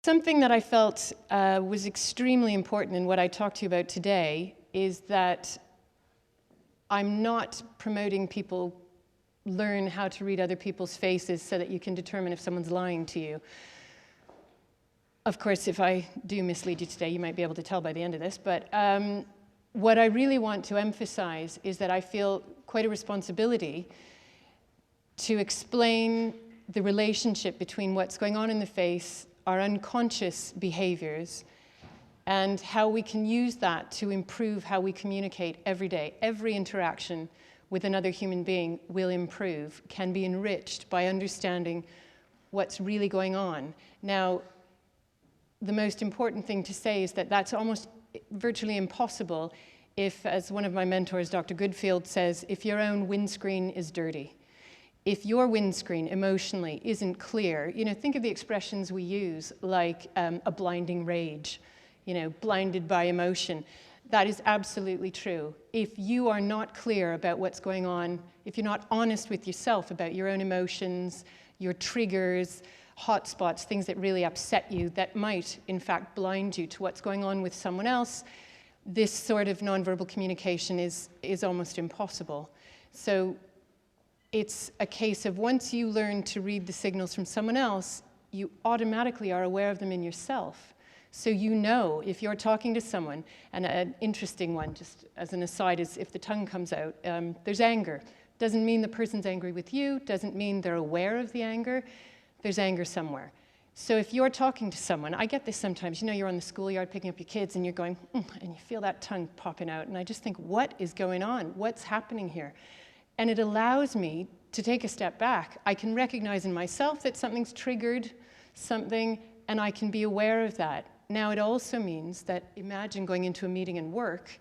Something that I felt was extremely important in what I talked to you about today is that I'm not promoting people learn how to read other people's faces so that you can determine if someone's lying to you. Of course, if I do mislead you today, you might be able to tell by the end of this, but what I really want to emphasize is that I feel quite a responsibility to explain the relationship between what's going on in the face, our unconscious behaviors, and how we can use that to improve how we communicate every day. Every interaction with another human being will improve, can be enriched by understanding what's really going on. Now, the most important thing to say is that that's almost virtually impossible if, as one of my mentors, Dr. Goodfield, says, if your own windscreen is dirty. If your windscreen emotionally isn't clear, think of the expressions we use, like a blinding rage, blinded by emotion. That is absolutely true. If you are not clear about what's going on, if you're not honest with yourself about your own emotions, your triggers, hotspots, things that really upset you, that might, in fact, blind you to what's going on with someone else, this sort of nonverbal communication is almost impossible. So it's a case of once you learn to read the signals from someone else, you automatically are aware of them in yourself. So you know if you're talking to someone, and an interesting one, just as an aside, is if the tongue comes out, there's anger. Doesn't mean the person's angry with you, doesn't mean they're aware of the anger. There's anger somewhere. So if you're talking to someone, I get this sometimes, you're on the schoolyard picking up your kids and you're going, and you feel that tongue popping out, and I just think, what is going on? What's happening here? And it allows me to take a step back. I can recognize in myself that something's triggered something, and I can be aware of that. Now, it also means that imagine going into a meeting and work,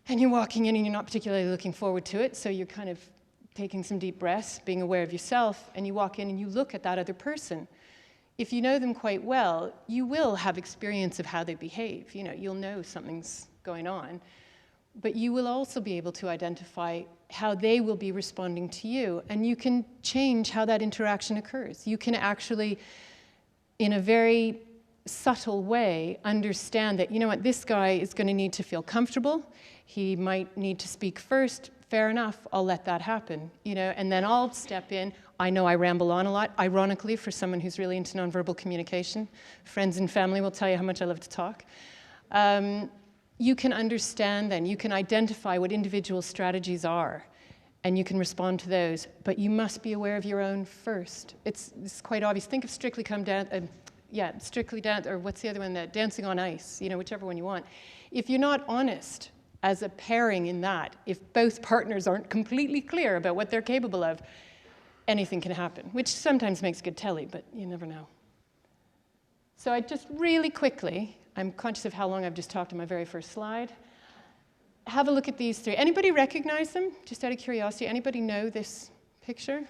and you're walking in and you're not particularly looking forward to it, so you're kind of taking some deep breaths, being aware of yourself, and you walk in and you look at that other person. If you know them quite well, you will have experience of how they behave. You'll know something's going on. But you will also be able to identify how they will be responding to you, and you can change how that interaction occurs. You can actually, in a very subtle way, understand that, this guy is going to need to feel comfortable. He might need to speak first. Fair enough, I'll let that happen, and then I'll step in. I know I ramble on a lot, ironically, for someone who's really into nonverbal communication. Friends and family will tell you how much I love to talk. You can understand then, you can identify what individual strategies are, and you can respond to those, but you must be aware of your own first. It's quite obvious. Think of Strictly Come Down, Strictly Dance, or what's the other one, Dancing on Ice, whichever one you want. If you're not honest as a pairing in that, if both partners aren't completely clear about what they're capable of, anything can happen, which sometimes makes good telly, but you never know. So I just really quickly, I'm conscious of how long I've just talked on my very first slide. Have a look at these three. Anybody recognize them? Just out of curiosity, anybody know this picture?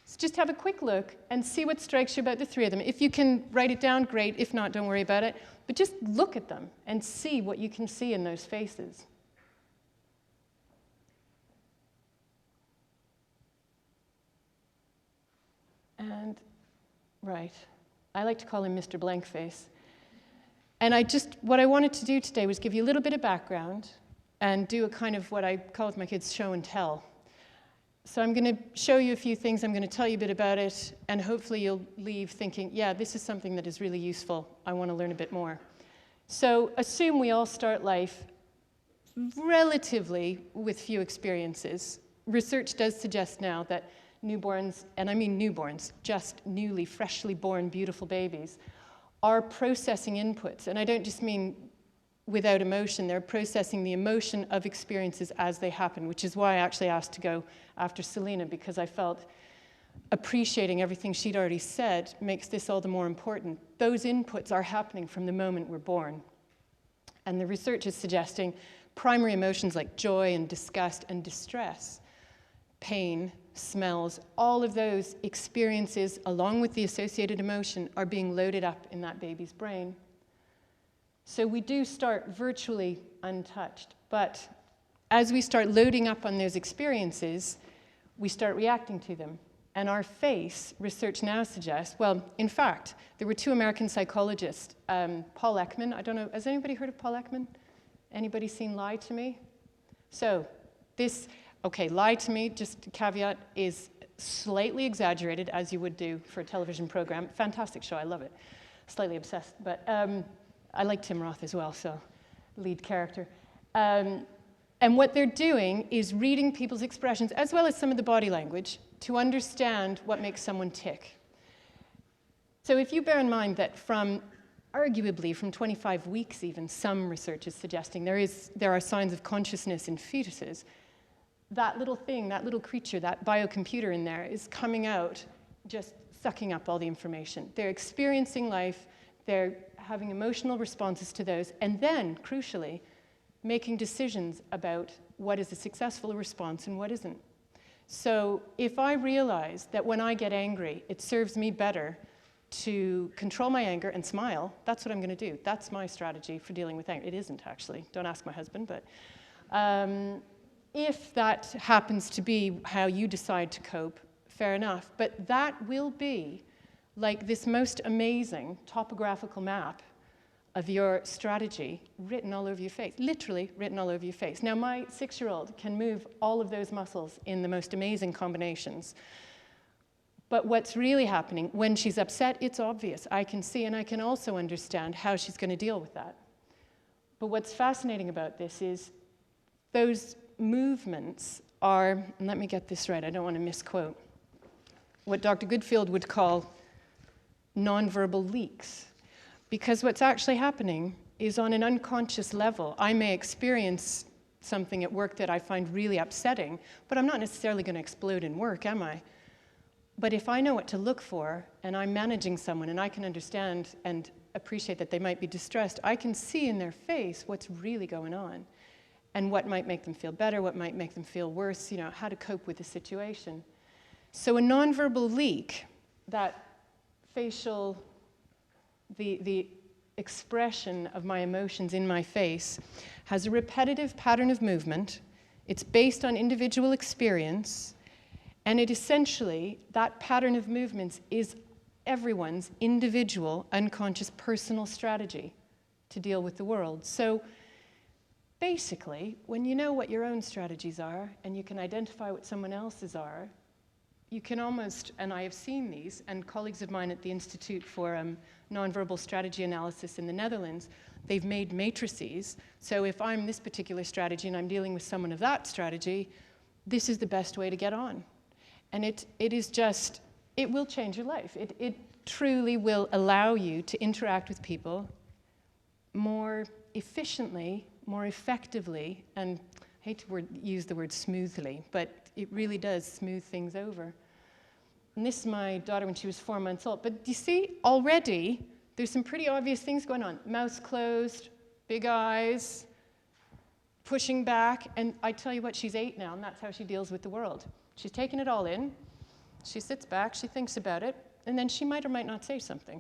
So just have a quick look and see what strikes you about the three of them. If you can write it down, great. If not, don't worry about it. But just look at them and see what you can see in those faces. And, right, I like to call him Mr. Blankface. And what I wanted to do today was give you a little bit of background and do a kind of what I call with my kids show and tell. So I'm going to show you a few things, I'm going to tell you a bit about it, and hopefully you'll leave thinking, yeah, this is something that is really useful. I want to learn a bit more. So assume we all start life relatively with few experiences. Research does suggest now that newborns, and I mean newborns, just newly, freshly born, beautiful babies, are processing inputs. And I don't just mean without emotion, they're processing the emotion of experiences as they happen, which is why I actually asked to go after Selena, because I felt appreciating everything she'd already said makes this all the more important. Those inputs are happening from the moment we're born. And the research is suggesting primary emotions like joy and disgust and distress, pain, smells, all of those experiences, along with the associated emotion, are being loaded up in that baby's brain. So we do start virtually untouched, but as we start loading up on those experiences, we start reacting to them. And our face, research now suggests, well, in fact, there were two American psychologists, Paul Ekman. I don't know, has anybody heard of Paul Ekman? Anybody seen Lie to Me? So this, okay, Lie to Me, just a caveat, is slightly exaggerated, as you would do for a television program. Fantastic show, I love it. Slightly obsessed, but I like Tim Roth as well, so lead character. And what they're doing is reading people's expressions, as well as some of the body language, to understand what makes someone tick. So if you bear in mind that arguably from 25 weeks even, some research is suggesting there are signs of consciousness in fetuses, that little thing, that little creature, that biocomputer in there is coming out, just sucking up all the information. They're experiencing life, they're having emotional responses to those, and then, crucially, making decisions about what is a successful response and what isn't. So if I realize that when I get angry, it serves me better to control my anger and smile, that's what I'm going to do. That's my strategy for dealing with anger. It isn't, actually. Don't ask my husband, but if that happens to be how you decide to cope, fair enough. But that will be like this most amazing topographical map of your strategy written all over your face, literally written all over your face. Now, my 6-year-old can move all of those muscles in the most amazing combinations. But what's really happening, when she's upset, it's obvious. I can see, and I can also understand how she's going to deal with that. But what's fascinating about this is those movements are, and let me get this right, I don't want to misquote, what Dr. Goodfield would call nonverbal leaks. Because what's actually happening is on an unconscious level, I may experience something at work that I find really upsetting, but I'm not necessarily going to explode in work, am I? But if I know what to look for, and I'm managing someone, and I can understand and appreciate that they might be distressed, I can see in their face what's really going on, and what might make them feel better, what might make them feel worse, you know, how to cope with the situation. So a nonverbal leak, that facial, the expression of my emotions in my face, has a repetitive pattern of movement. It's based on individual experience, and it essentially, that pattern of movements is everyone's individual, unconscious, personal strategy to deal with the world. So basically, when you know what your own strategies are, and you can identify what someone else's are, you can almost, and I have seen these, and colleagues of mine at the Institute for Nonverbal Strategy Analysis in the Netherlands, they've made matrices. So if I'm this particular strategy and I'm dealing with someone of that strategy, this is the best way to get on. And it is just, it will change your life. It truly will allow you to interact with people more efficiently, more effectively, and I hate to use the word smoothly, but it really does smooth things over. And this is my daughter when she was 4 months old. But you see, already, there's some pretty obvious things going on. Mouth closed, big eyes, pushing back. And I tell you what, she's 8 now, and that's how she deals with the world. She's taken it all in. She sits back, she thinks about it, and then she might or might not say something.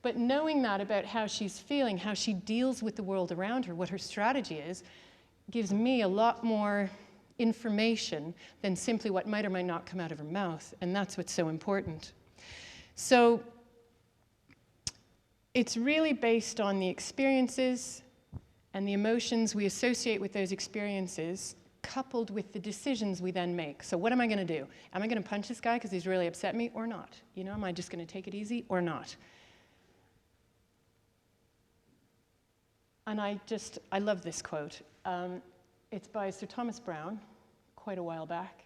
But knowing that about how she's feeling, how she deals with the world around her, what her strategy is, gives me a lot more information than simply what might or might not come out of her mouth, and that's what's so important. So it's really based on the experiences and the emotions we associate with those experiences, coupled with the decisions we then make. So what am I going to do? Am I going to punch this guy because he's really upset me or not? You know, am I just going to take it easy or not? And I love this quote. It's by Sir Thomas Browne, quite a while back.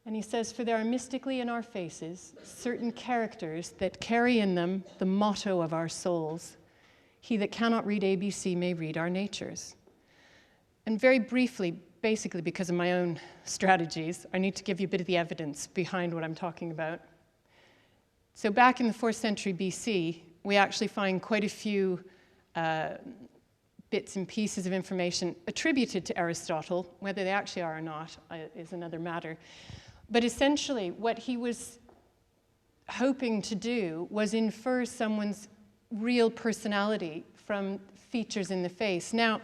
And he says, "For there are mystically in our faces certain characters that carry in them the motto of our souls. He that cannot read ABC may read our natures." And very briefly, basically because of my own strategies, I need to give you a bit of the evidence behind what I'm talking about. So back in the 4th century BC, we actually find quite a few bits and pieces of information attributed to Aristotle. Whether they actually are or not is another matter. But essentially, what he was hoping to do was infer someone's real personality from features in the face. Now,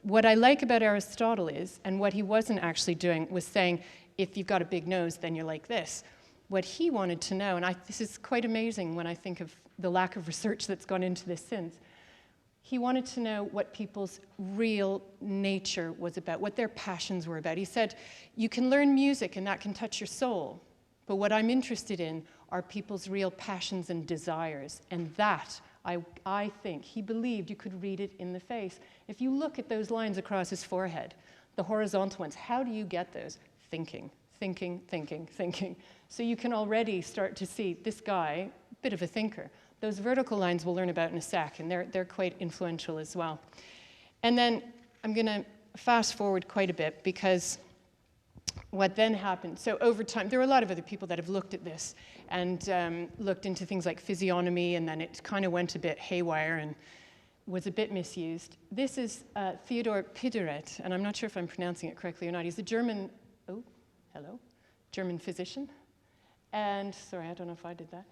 what I like about Aristotle is, and what he wasn't actually doing, was saying, if you've got a big nose, then you're like this. what he wanted to know, and this is quite amazing when I think of the lack of research that's gone into this since. He wanted to know what people's real nature was about, what their passions were about. He said, you can learn music and that can touch your soul, but what I'm interested in are people's real passions and desires. And that, I think, he believed you could read it in the face. If you look at those lines across his forehead, the horizontal ones, how do you get those? Thinking, thinking, thinking, thinking. So you can already start to see this guy, bit of a thinker. Those vertical lines we'll learn about in a sec, and they're quite influential as well. And then I'm going to fast forward quite a bit, because what then happened, so over time, there are a lot of other people that have looked at this and looked into things like physiognomy, and then it kind of went a bit haywire and was a bit misused. This is Theodor Piderit, and I'm not sure if I'm pronouncing it correctly or not. He's a German, German physician. And, sorry, I don't know if I did that.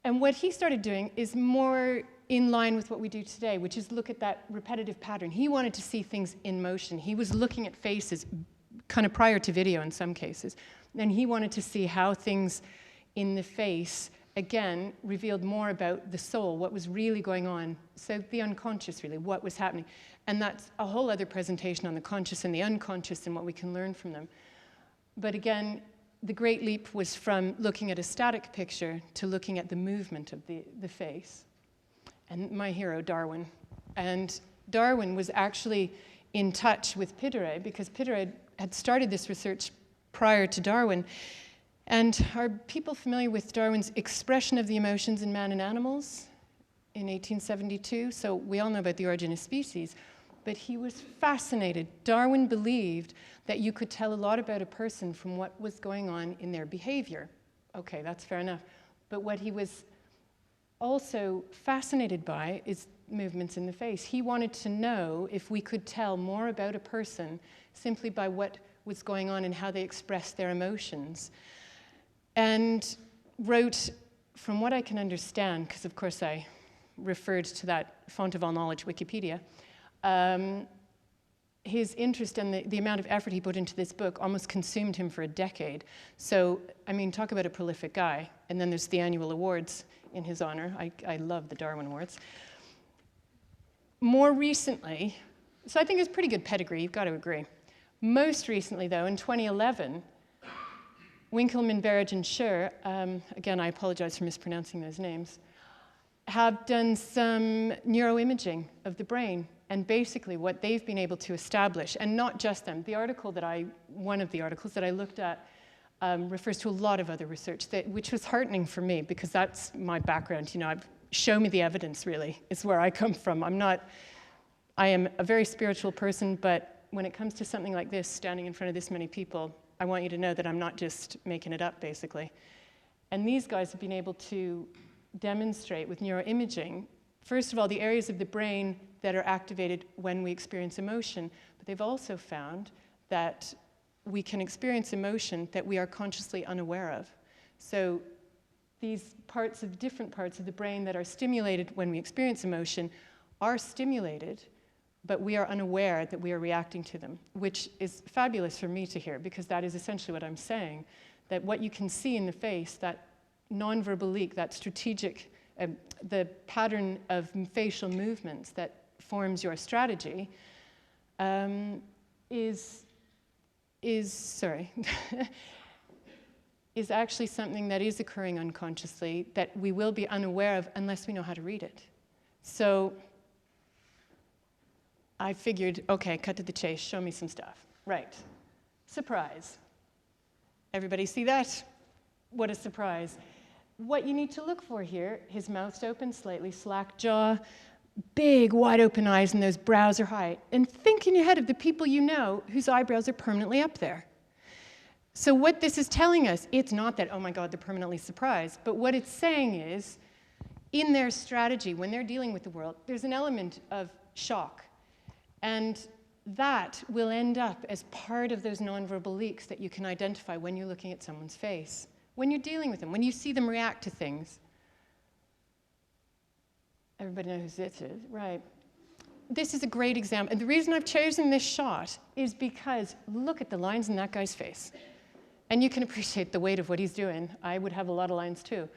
And what he started doing is more in line with what we do today, which is look at that repetitive pattern. He wanted to see things in motion. He was looking at faces kind of prior to video in some cases. And he wanted to see how things in the face, again, revealed more about the soul, what was really going on. So the unconscious, really, what was happening. And that's a whole other presentation on the conscious and the unconscious and what we can learn from them. But again, the great leap was from looking at a static picture to looking at the movement of the face. And my hero, Darwin. And Darwin was actually in touch with Piderit, because Piderit had started this research prior to Darwin. And are people familiar with Darwin's Expression of the Emotions in Man and Animals in 1872? So we all know about the origin of species. But he was fascinated. Darwin believed that you could tell a lot about a person from what was going on in their behavior. Okay, that's fair enough. But what he was also fascinated by is movements in the face. He wanted to know if we could tell more about a person simply by what was going on and how they expressed their emotions. And wrote, from what I can understand, because of course I referred to that font of all knowledge, Wikipedia, his interest and the amount of effort he put into this book almost consumed him for a decade. So, I mean, talk about a prolific guy. And then there's the annual awards in his honor. I love the Darwin Awards. More recently, so I think it's pretty good pedigree, you've got to agree. Most recently, though, in 2011, Winkelmann, Berridge, and Scher, again, I apologize for mispronouncing those names, have done some neuroimaging of the brain. And basically what they've been able to establish, and not just them, one of the articles that I looked at refers to a lot of other research, which was heartening for me, because that's my background. You know, show me the evidence, really, is where I come from. I am a very spiritual person, but when it comes to something like this, standing in front of this many people, I want you to know that I'm not just making it up, basically. And these guys have been able to demonstrate with neuroimaging, first of all, the areas of the brain that are activated when we experience emotion, but they've also found that we can experience emotion that we are consciously unaware of. So these different parts of the brain that are stimulated when we experience emotion are stimulated, but we are unaware that we are reacting to them, which is fabulous for me to hear, because that is essentially what I'm saying, that what you can see in the face, that nonverbal leak, that strategic, the pattern of facial movements that forms your strategy, is actually something that is occurring unconsciously that we will be unaware of unless we know how to read it. So I figured, okay, cut to the chase, show me some stuff. Right, surprise. Everybody see that? What a surprise. What you need to look for here, his mouth's open, slightly slack jaw, big, wide open eyes, and those brows are high. And think in your head of the people you know whose eyebrows are permanently up there. So what this is telling us, it's not that, oh my God, they're permanently surprised, but what it's saying is, in their strategy, when they're dealing with the world, there's an element of shock. And that will end up as part of those nonverbal leaks that you can identify when you're looking at someone's face, when you're dealing with them, when you see them react to things. Everybody knows who this is, right? This is a great example. And the reason I've chosen this shot is because look at the lines in that guy's face. And you can appreciate the weight of what he's doing. I would have a lot of lines too.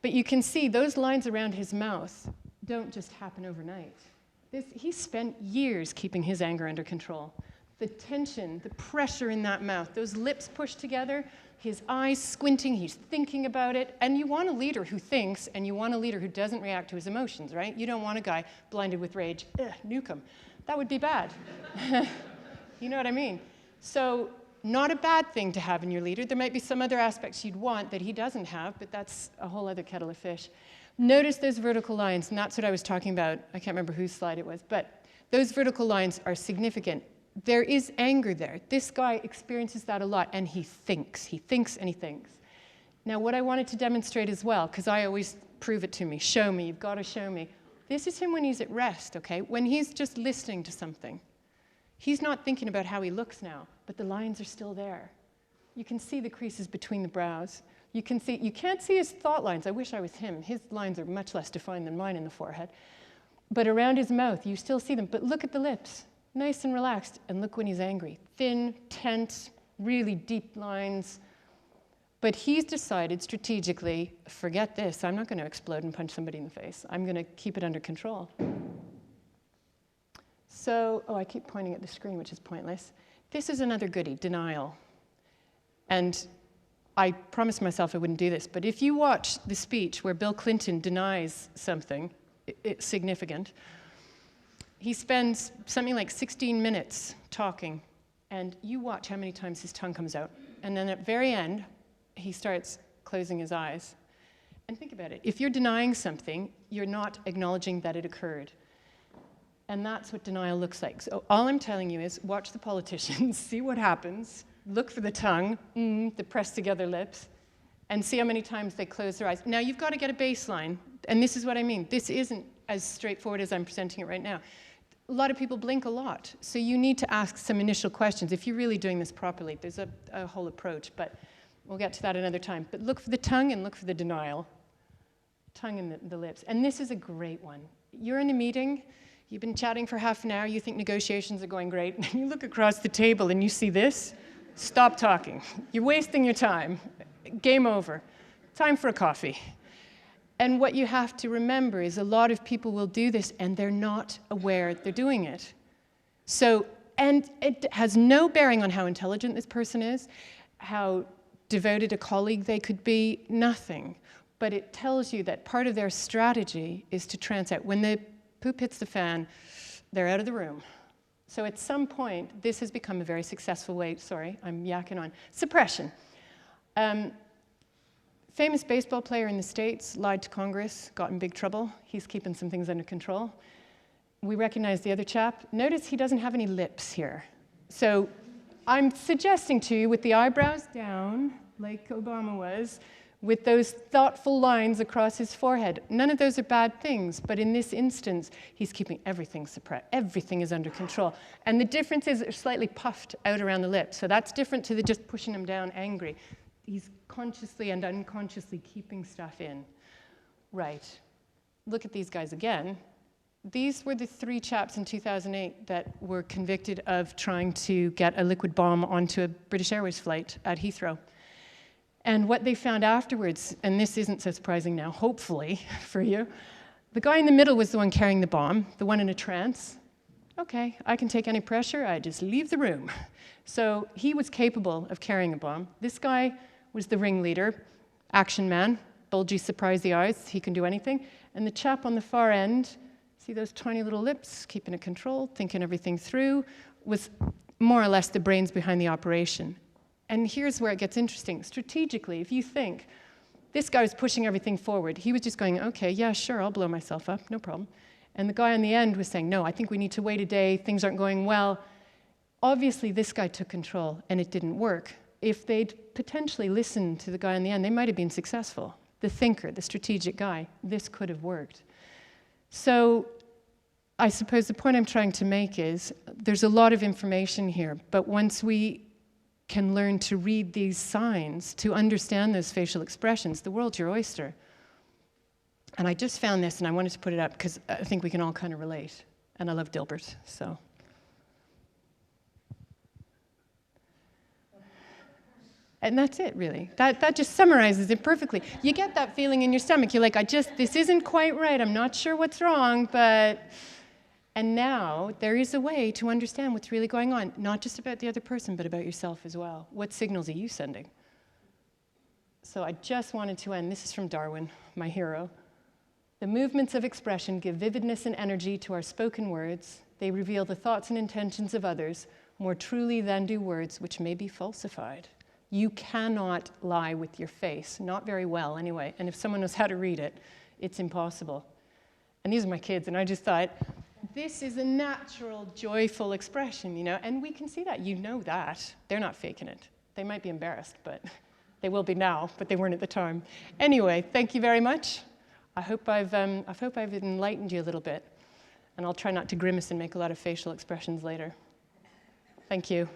But you can see those lines around his mouth don't just happen overnight. He spent years keeping his anger under control. The tension, the pressure in that mouth, those lips pushed together, his eyes squinting, he's thinking about it. And you want a leader who thinks, and you want a leader who doesn't react to his emotions, right? You don't want a guy blinded with rage, nuke him. That would be bad. You know what I mean? So, not a bad thing to have in your leader. There might be some other aspects you'd want that he doesn't have, but that's a whole other kettle of fish. Notice those vertical lines, and that's what I was talking about. I can't remember whose slide it was, but those vertical lines are significant. There is anger there. This guy experiences that a lot, and he thinks and he thinks. Now, what I wanted to demonstrate as well, because I always prove it to me, show me, you've got to show me. This is him when he's at rest, okay? When he's just listening to something. He's not thinking about how he looks now, but the lines are still there. You can see the creases between the brows. You can't see his thought lines. I wish I was him. His lines are much less defined than mine in the forehead. But around his mouth, you still see them. But look at the lips, nice and relaxed. And look when he's angry. Thin, tense, really deep lines. But he's decided strategically, forget this. I'm not going to explode and punch somebody in the face. I'm going to keep it under control. So, I keep pointing at the screen, which is pointless. This is another goodie, denial. And I promised myself I wouldn't do this, but if you watch the speech where Bill Clinton denies something it's significant, he spends something like 16 minutes talking, and you watch how many times his tongue comes out. And then at the very end, he starts closing his eyes. And think about it. If you're denying something, you're not acknowledging that it occurred. And that's what denial looks like. So all I'm telling you is watch the politicians, see what happens, look for the tongue, the pressed together lips, and see how many times they close their eyes. Now you've got to get a baseline, and this is what I mean. This isn't as straightforward as I'm presenting it right now. A lot of people blink a lot, so you need to ask some initial questions. If you're really doing this properly, there's a whole approach, but we'll get to that another time. But look for the tongue and look for the denial. Tongue and the lips. And this is a great one. You're in a meeting, you've been chatting for half an hour, you think negotiations are going great, and you look across the table and you see this. Stop talking. You're wasting your time. Game over. Time for a coffee. And what you have to remember is a lot of people will do this and they're not aware they're doing it. So, and it has no bearing on how intelligent this person is, how devoted a colleague they could be, nothing. But it tells you that part of their strategy is to trance out. When the poop hits the fan, they're out of the room. So at some point, this has become a very successful way, sorry, I'm yakking on. Suppression. Famous baseball player in the States, lied to Congress, got in big trouble. He's keeping some things under control. We recognize the other chap. Notice he doesn't have any lips here. So I'm suggesting to you with the eyebrows down, like Obama was, with those thoughtful lines across his forehead. None of those are bad things, but in this instance, he's keeping everything suppressed. Everything is under control. And the difference is they're slightly puffed out around the lips. So that's different to the just pushing him down angry. He's consciously and unconsciously keeping stuff in. Right. Look at these guys again. These were the 3 chaps in 2008 that were convicted of trying to get a liquid bomb onto a British Airways flight at Heathrow. And what they found afterwards, and this isn't so surprising now, hopefully for you, the guy in the middle was the one carrying the bomb, the one in a trance. Okay, I can take any pressure, I just leave the room. So he was capable of carrying a bomb. This guy was the ringleader, action man, bulgy, surprisey eyes, he can do anything. And the chap on the far end, see those tiny little lips, keeping it controlled, thinking everything through, was more or less the brains behind the operation. And here's where it gets interesting. Strategically, if you think, this guy was pushing everything forward, he was just going, okay, yeah, sure, I'll blow myself up, no problem. And the guy on the end was saying, no, I think we need to wait a day, things aren't going well. Obviously, this guy took control, and it didn't work. If they'd potentially listened to the guy on the end, they might have been successful. The thinker, the strategic guy, this could have worked. So I suppose the point I'm trying to make is there's a lot of information here, but once we can learn to read these signs, to understand those facial expressions, the world's your oyster. And I just found this, and I wanted to put it up because I think we can all kind of relate. And I love Dilbert, so. And that's it, really. That just summarizes it perfectly. You get that feeling in your stomach. You're like, this isn't quite right. I'm not sure what's wrong, but... And now there is a way to understand what's really going on, not just about the other person, but about yourself as well. What signals are you sending? So I just wanted to end. This is from Darwin, my hero. The movements of expression give vividness and energy to our spoken words. They reveal the thoughts and intentions of others more truly than do words which may be falsified. You cannot lie with your face, not very well anyway. And if someone knows how to read it, it's impossible. And these are my kids, and I just thought, this is a natural, joyful expression, you know, and we can see that. You know that. They're not faking it. They might be embarrassed, but they will be now, but they weren't at the time. Anyway, thank you very much. I hope I've enlightened you a little bit, and I'll try not to grimace and make a lot of facial expressions later. Thank you.